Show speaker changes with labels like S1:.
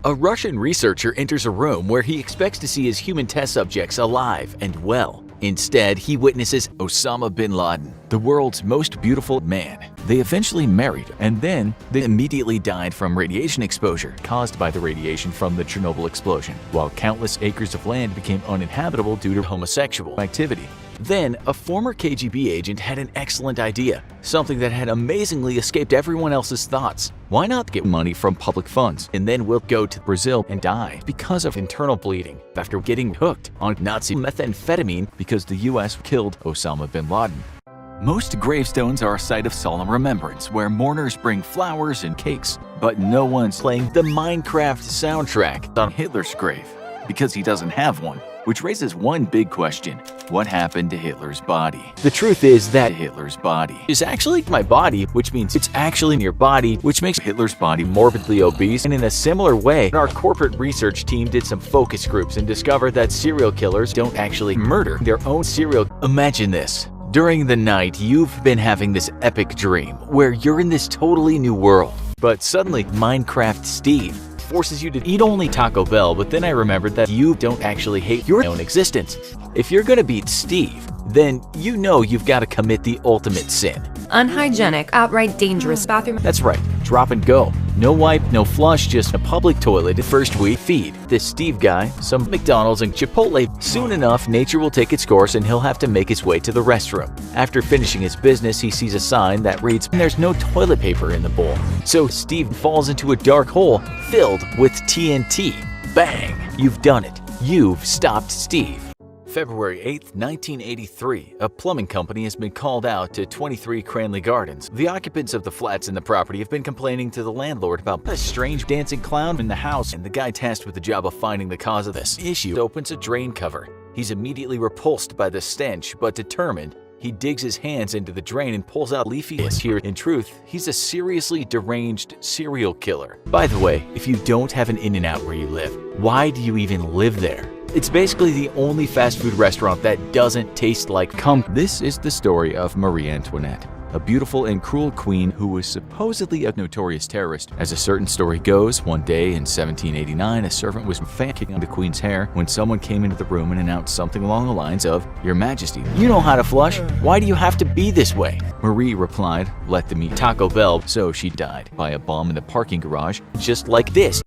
S1: A Russian researcher enters a room where he expects to see his human test subjects alive and well. Instead, he witnesses Osama bin Laden, the world's most beautiful man. They eventually married, and then they immediately died from radiation exposure caused by the radiation from the Chernobyl explosion, while countless acres of land became uninhabitable due to homosexual activity. Then, a former KGB agent had an excellent idea, something that had amazingly escaped everyone else's thoughts. Why not get money from public funds and then we'll go to Brazil and die because of internal bleeding after getting hooked on Nazi methamphetamine because the US killed Osama bin Laden. Most gravestones are a site of solemn remembrance where mourners bring flowers and cakes, but no one's playing the Minecraft soundtrack on Hitler's grave because he doesn't have one. Which raises one big question: what happened to Hitler's body? The truth is that Hitler's body is actually my body, which means it's actually your body, which makes Hitler's body morbidly obese. And in a similar way, our corporate research team did some focus groups and discovered that serial killers don't actually murder their own serial. Imagine this. During the night, you've been having this epic dream where you're in this totally new world, but suddenly Minecraft Steve forces you to eat only Taco Bell, but then I remembered that you don't actually hate your own existence. If you're gonna beat Steve, then you know you've got to commit the ultimate sin.
S2: Unhygienic, outright dangerous bathroom.
S1: That's right, drop and go. No wipe, no flush, just a public toilet. First we feed this Steve guy some McDonald's and Chipotle. Soon enough, nature will take its course and he'll have to make his way to the restroom. After finishing his business, he sees a sign that reads, "There's no toilet paper in the bowl." So Steve falls into a dark hole filled with TNT. Bang! You've done it. You've stopped Steve. February 8, 1983, a plumbing company has been called out to 23 Cranley Gardens. The occupants of the flats in the property have been complaining to the landlord about a strange dancing clown in the house, and the guy tasked with the job of finding the cause of this issue opens a drain cover. He's immediately repulsed by the stench, but determined, he digs his hands into the drain and pulls out leafiness. Here, in truth, he's a seriously deranged serial killer. By the way, if you don't have an In-N-Out where you live, why do you even live there? It's basically the only fast food restaurant that doesn't taste like cum. This is the story of Marie Antoinette, a beautiful and cruel queen who was supposedly a notorious terrorist. As a certain story goes, one day in 1789, a servant was kicking the queen's hair when someone came into the room and announced something along the lines of, "Your Majesty, you know how to flush. Why do you have to be this way?" Marie replied, "Let them eat Taco Bell," so she died by a bomb in the parking garage, just like this.